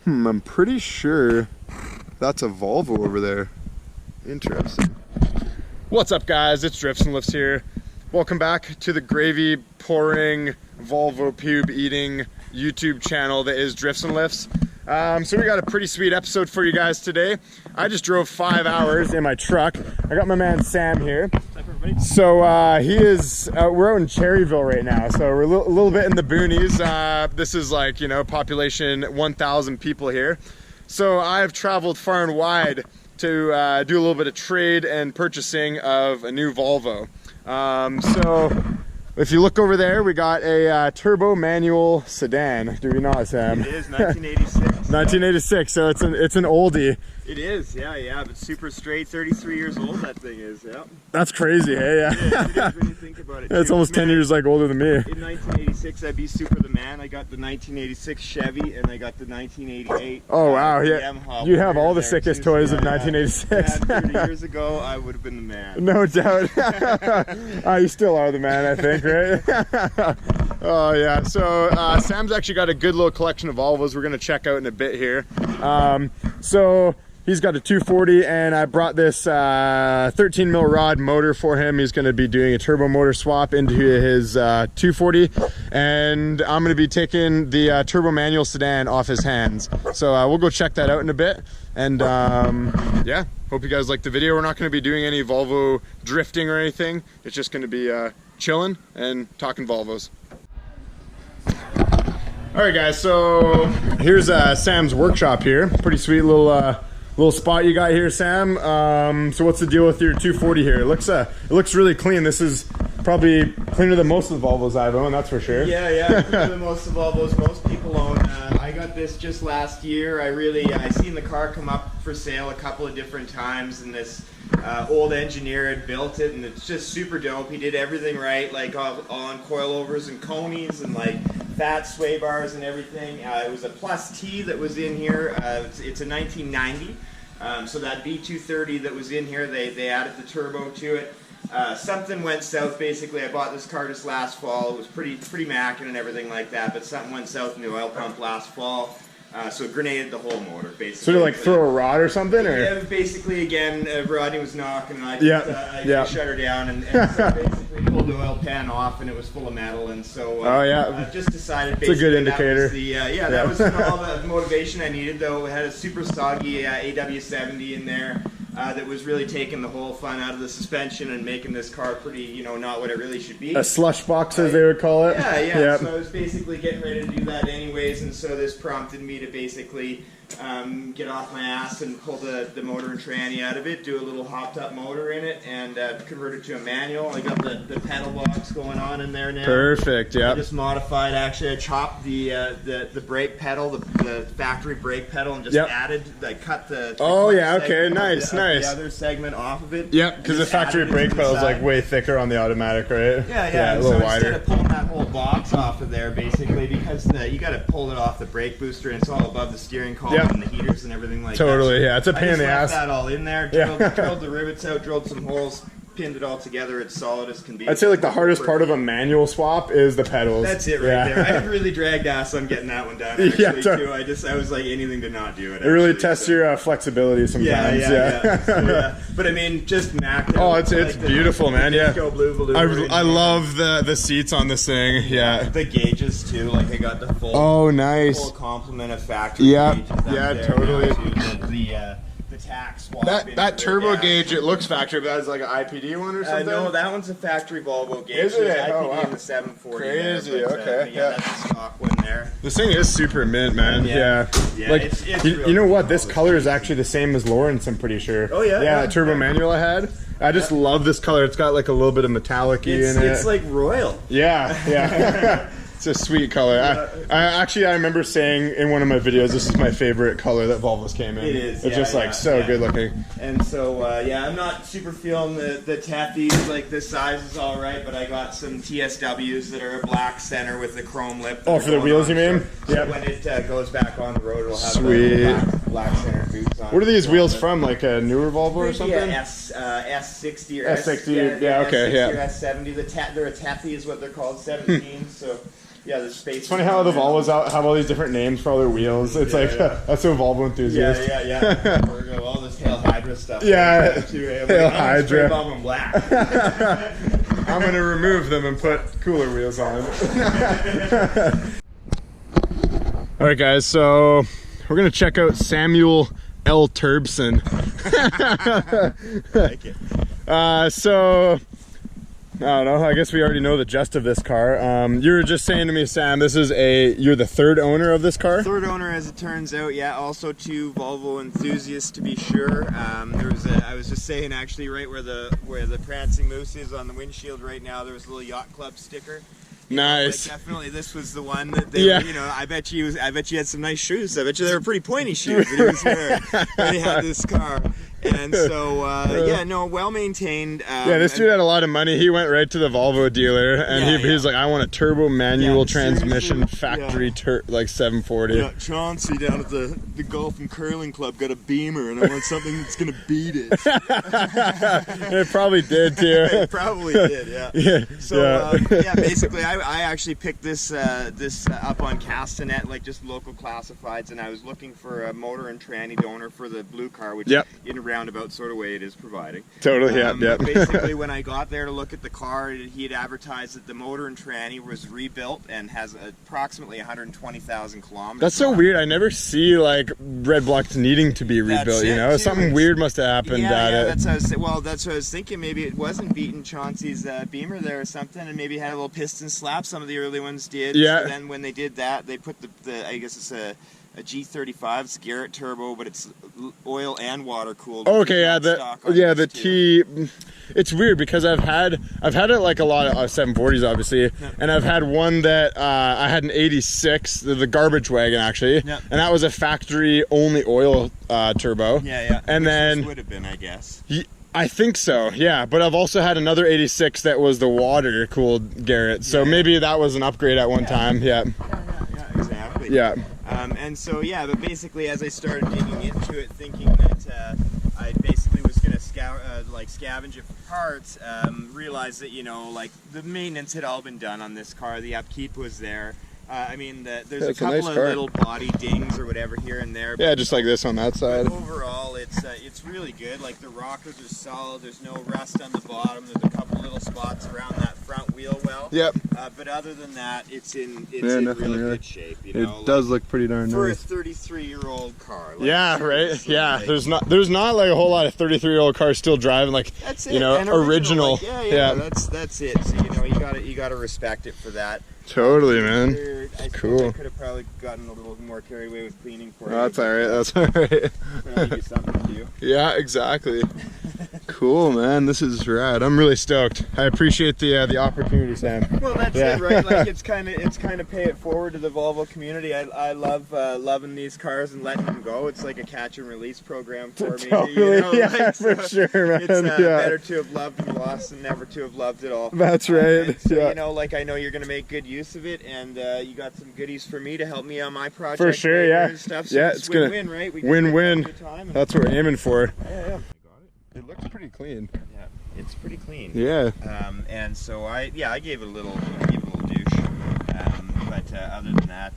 I'm pretty sure that's a Volvo over there. Interesting. What's up, guys? It's Drifts and Lifts here. Welcome back to the gravy pouring, Volvo pube eating YouTube channel that is Drifts and Lifts. So we got a pretty sweet episode for you guys today. I just drove 5 hours in my truck. I got my man Sam here. So we're out in Cherryville right now. So we're a little bit in the boonies. This is like, you know, population 1,000 people here. So I've traveled far and wide to do a little bit of trade and purchasing of a new Volvo. So if you look over there, we got a turbo manual sedan. Do we not, Sam? It is 1986. 1986. So it's an oldie. It is, yeah, but super straight. 33 years old that thing is, yeah. That's crazy, hey? Yeah. It is when you think about it. It's almost 10 years like older than me. In 1986, I'd be super the man. I got the 1986 Chevy and I got the 1988. Oh wow, yeah. You have all the sickest toys of 1986. 30 years ago, I would have been the man. No doubt. You still are the man, I think, right? Oh yeah. So Sam's actually got a good little collection of Volvos we're gonna check out in a bit here. So he's got a 240 and I brought this 13 mil rod motor for him. He's gonna be doing a turbo motor swap into his 240, and I'm gonna be taking the turbo manual sedan off his hands. So we'll go check that out in a bit. And yeah, hope you guys like the video. We're not gonna be doing any Volvo drifting or anything. It's just gonna be chilling and talking Volvos. All right, guys, so here's Sam's workshop here. Pretty sweet little spot you got here, Sam. So what's the deal with your 240 here? It looks really clean. This is probably cleaner than most of the Volvos I've owned, that's for sure. Yeah, cleaner than most of the Volvos most people own. I got this just last year. I seen the car come up for sale a couple of different times, and this old engineer had built it, and it's just super dope. He did everything right, like on coilovers and conies and like fat sway bars and everything. It was a plus T that was in here. It's a 1990. So that V230 that was in here, they added the turbo to it. Something went south basically. I bought this car just last fall. It was pretty mackin' and everything like that, but something went south in the oil pump last fall. So it grenaded the whole motor, basically. So to like throw a rod or something? Or? Yeah, basically, again, Rodney was knocking, and I just shut her down, and so basically pulled the oil pan off, and it was full of metal, and so just decided basically it's a good indicator. That was all the motivation I needed, though. It had a super soggy AW70 in there. That was really taking the whole fun out of the suspension and making this car pretty, you know, not what it really should be. A slush box, as they would call it. Yeah. Yep. So I was basically getting ready to do that anyways, and so this prompted me to basically get off my ass and pull the motor and tranny out of it, do a little hopped up motor in it, and convert it to a manual. I got the pedal box going on in there now. Perfect, yeah. I just modified, actually, I chopped the brake pedal, the factory brake pedal, and just added, I cut the nice. The other segment off of it. Yep, because the factory brake pedal is like way thicker on the automatic, right? Yeah, a little wider. Instead of pulling that whole box off of there, basically, because you got to pull it off the brake booster, and it's all above the steering column and the heaters and everything like that. Totally, yeah, it's a pain in the ass. I just left that all in there, drilled the rivets out, drilled some holes, pinned it all together. It's solid as can be. I'd say like the hardest part of a manual swap is the pedals. That's it right there. I really dragged ass on getting that one done actually too. I was like anything to not do it. It really tests your flexibility sometimes. So, but I mean, just Mac. Oh, it's beautiful, man. Yeah. I love the the seats on this thing. Yeah. The gauges too. Like I got the full. Oh, nice. Full complement of factory. Yep. Gauges Yeah, totally. The tack swap. That turbo gauge, it looks factory, but that's like an IPD one or something? No, that one's a factory Volvo gauge. Is it? IPD in the 740. Crazy, there, but, okay. That's a stock one there. This thing is super mint, man. Yeah. Like, it's you know what? This color is actually the same as Lawrence, I'm pretty sure. Oh, yeah? Yeah, turbo manual I had. I just love this color. It's got like a little bit of metallic-y in it. It's like royal. Yeah. It's a sweet color. I remember saying in one of my videos, this is my favorite color that Volvos came in. It is. It's just like so good looking. And so I'm not super feeling the Teffys. Like the size is all right, but I got some TSWs that are a black center with the chrome lip. Oh, for the wheels, you mean? So when it goes back on the road, it'll have the black center boots on. What are these wheels from? Like a newer Volvo or something? S60 or S60. Yeah, okay, S60 or S70. They're a Teffy is what they're called. 17. So. Yeah, the space. It's funny how the Volvos have all these different names for all their wheels. It's that's so Volvo enthusiast. Yeah. We're all this Hail Hydra stuff. Yeah, Hail Hydra. Bomb them black. I'm gonna remove them and put cooler wheels on. All right, guys. So we're gonna check out Samuel L. Turbson. I like it. So I don't know. I guess we already know the gist of this car. You were just saying to me, Sam, you're the third owner of this car? Third owner, as it turns out. Yeah, also two Volvo enthusiasts, to be sure. I was just saying, actually, right where the prancing moose is on the windshield right now, there was a little yacht club sticker. Nice. Definitely, this was the one that they. Yeah. I bet you had some nice shoes. I bet you they were pretty pointy shoes that he was wearing when he had this car. And so, well maintained. This dude had a lot of money. He went right to the Volvo dealer, and he was like, "I want a turbo manual transmission factory, like 740." Yeah, Chauncey down at the golf and curling club got a Beamer, and I want something that's gonna beat it. It probably did too. It probably did, yeah. So basically, I actually picked this up on Castanet, like just local classifieds, and I was looking for a motor and tranny donor for the blue car, which in a roundabout sort of way it is providing. Totally, Basically, when I got there to look at the car, he had advertised that the motor and tranny was rebuilt and has approximately 120,000 kilometers. That's so weird. I never see like red blocks needing to be rebuilt. Something weird must have happened at it. That's what I was thinking. Maybe it wasn't beating Chauncey's Beamer there or something, and maybe had a little piston slap. Some of the early ones did. Yeah. So then when they did that, they put the I guess it's a G35. It's a Garrett turbo, but it's oil and water cooled. Okay, the T. It's weird because I've had it like a lot of 740s, obviously, and I've had one that I had an 86, the garbage wagon actually, and that was a factory only oil turbo. Yeah. And then would have been, I guess. I think so, yeah. But I've also had another 86 that was the water cooled Garrett, so maybe that was an upgrade at one time. Yeah, exactly. Yeah. And so, but basically as I started digging into it, thinking that I basically was going to scavenge it for parts, realized that, like the maintenance had all been done on this car, the upkeep was there. There's a couple of little body dings or whatever here and there. Yeah, just like this on that side. Overall, it's really good. Like the rockers are solid. There's no rust on the bottom. There's a couple little spots around that front wheel well. Yep. But other than that, it's in really good shape. It does look pretty darn nice for a 33-year-old car. Right. Yeah. There's not like a whole lot of 33-year-old cars still driving like original. Yeah. That's it. So you gotta respect it for that. Totally, man. Cool. I could have probably gotten a little more carried away with cleaning for you. That's all right. That's all right. Give you something to do. Yeah, exactly. Cool, man. This is rad. I'm really stoked. I appreciate the opportunity, Sam. Well, that's it, right? Like it's kind of pay it forward to the Volvo community. I love loving these cars and letting them go. It's like a catch and release program for me. Totally, for sure, man. It's better to have loved and lost than never to have loved at all. That's right. So, I know you're gonna make good use of it, and you got some goodies for me to help me on my project. For sure, yeah. And stuff, so it's win-win, right? Win-win. That's what we're aiming for. Yeah. It looks pretty clean. Yeah, it's pretty clean. Yeah. And so I gave it a little douche. But other than that,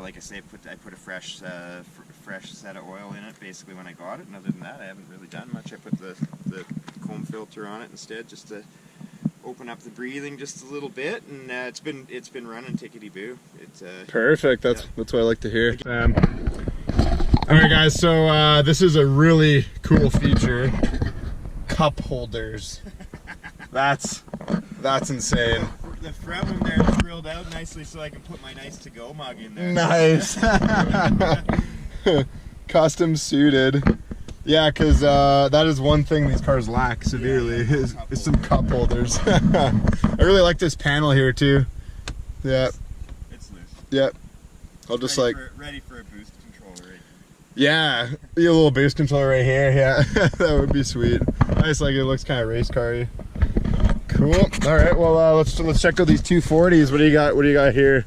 like I say, I put a fresh set of oil in it basically when I got it. And other than that, I haven't really done much. I put the comb filter on it instead, just to open up the breathing just a little bit, and it's been running tickety boo. It's perfect. That's what I like to hear. All right, guys. So this is a really cool feature: cup holders. That's insane. The front one there is drilled out nicely, so I can put my nice to-go mug in there. Nice. Custom suited. Yeah, because that is one thing these cars lack severely, is some cup holders. I really like this panel here too. Yeah. It's loose. Yep. I'll just ready for a boost controller right here. Yeah, a little boost controller right here. Yeah, that would be sweet. I just like it. Looks kind of race car-y. Cool. All right. Well, let's check out these 240s. What do you got? What do you got here?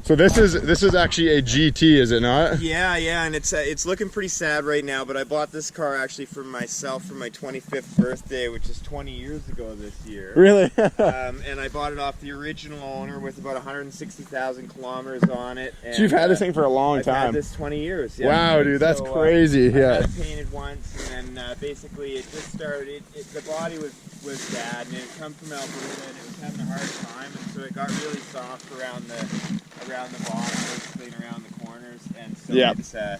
So this is actually a GT, is it not? Yeah, and it's looking pretty sad right now, but I bought this car actually for myself for my 25th birthday, which is 20 years ago this year. Really? And I bought it off the original owner with about 160,000 kilometers on it. And, So you've had this thing for a long time. I've had this 20 years. Yeah. Wow, dude, that's crazy. I Yeah. had it painted once, and then basically it just started. The body was bad, and it had come from Alberta, and it was having a hard time, and so it got really soft around the bottom, basically, and around the corners, and so yeah. it's I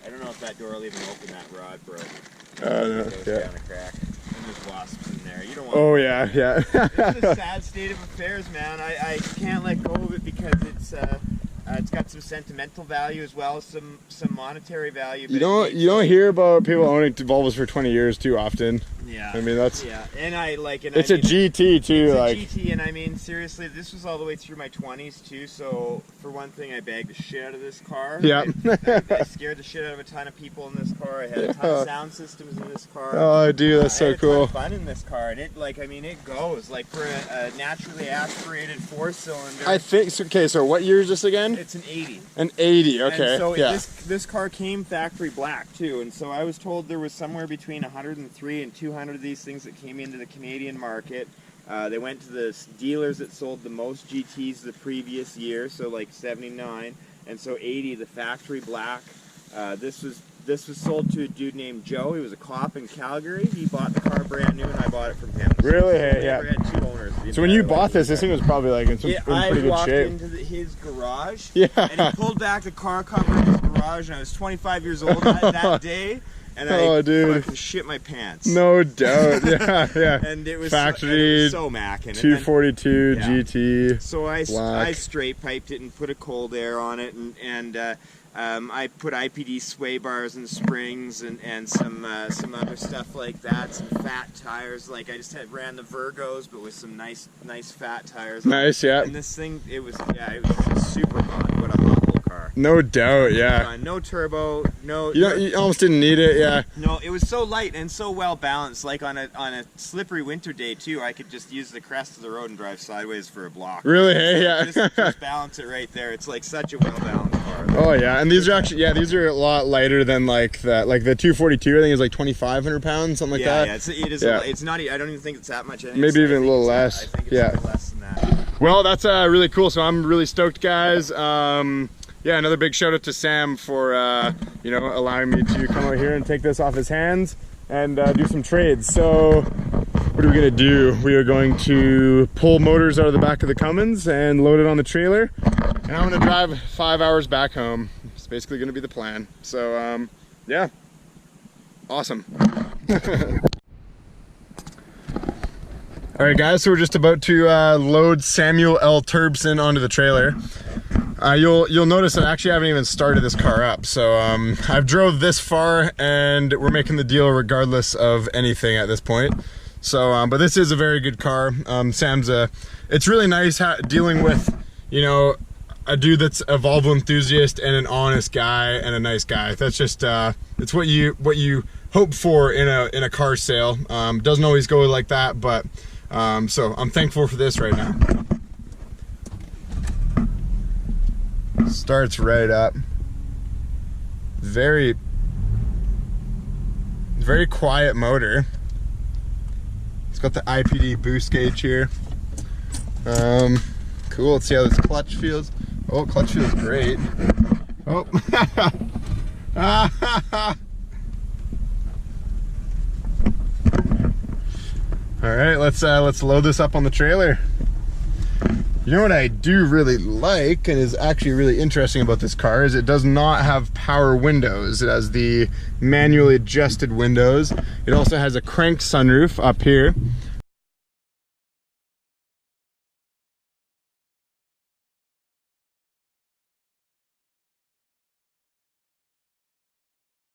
don't know if that door will even open. That rod broke. No, It goes yeah. down a crack, and there's wasps in there. You don't want. Oh yeah. It's a sad state of affairs, man. I can't let go of it because it's got some sentimental value as well as some monetary value. You don't hear about people owning Volvos for 20 years too often. Yeah. I mean, that's. Yeah, and I like it. It's a GT too, like. It's a GT, and I mean, seriously, this was all the way through my 20s too. So for one thing, I bagged the shit out of this car. Yeah. I scared the shit out of a ton of people in this car. I had a ton of sound systems in this car. Oh, dude, that's so cool. I had a ton of fun in this car, and it goes like for a naturally aspirated 4-cylinder. I think so. Okay, so what year is this again? It's an 80. An 80. Okay. And so yeah. this car came factory black too, and so I was told there was somewhere between 103 and 200 of these things that came into the Canadian market. They went to the dealers that sold the most GTs the previous year, so like 79, and so 80, the factory black. This was sold to a dude named Joe. He was a cop in Calgary. He bought the car brand new, and I bought it from him. Really? So Hey, yeah. we had two owners. So when you bought this thing was probably like in pretty good shape. I walked into his garage, Yeah. and he pulled back the car cover in his garage, and I was 25 years old that day. And I fucking shit my pants. No doubt. Yeah. And it was factory so mackin'. 242 yeah. GT. So I straight piped it and put a cold air on it, and I put IPD sway bars and springs and some other stuff like that. Some fat tires. Like I just ran the Virgos, but with some nice fat tires. Nice, yeah. And this thing, it was just super hot. What a hot little car. No doubt, yeah. No turbo, no. You almost didn't need it, yeah. No, it was so light and so well balanced. Like on a slippery winter day too, I could just use the crest of the road and drive sideways for a block. Really? Hey, yeah. Just balance it right there. It's like such a well balanced car. Oh yeah, and these are actually these are a lot lighter than like the 242. I think is like 2,500 pounds, something like that. Yeah, it is. Yeah. It's not. I don't even think it's that much. Maybe even a little less. I think it's a little less than that. Well, that's really cool. So I'm really stoked, guys. Yeah, another big shout out to Sam for allowing me to come out here and take this off his hands and do some trades. So what are we gonna do? We are going to pull motors out of the back of the Cummins and load it on the trailer, and I'm gonna drive 5 hours back home. It's basically gonna be the plan. So yeah, awesome. All right, guys, so we're just about to load Samuel L. Turbson onto the trailer. You'll notice I actually haven't even started this car up. So I've drove this far, and we're making the deal regardless of anything at this point. So, but this is a very good car. It's really nice dealing with, a dude that's a Volvo enthusiast and an honest guy and a nice guy. That's just it's what you hope for in a car sale. Doesn't always go like that, but so I'm thankful for this right now. Starts right up. Very quiet motor. It's got the IPD boost gauge here. Cool. Let's see how this clutch feels. Oh, clutch feels great. Oh. All right, let's load this up on the trailer. You know what I do really like and is actually really interesting about this car is it does not have power windows. It has the manually adjusted windows. It also has a crank sunroof up here.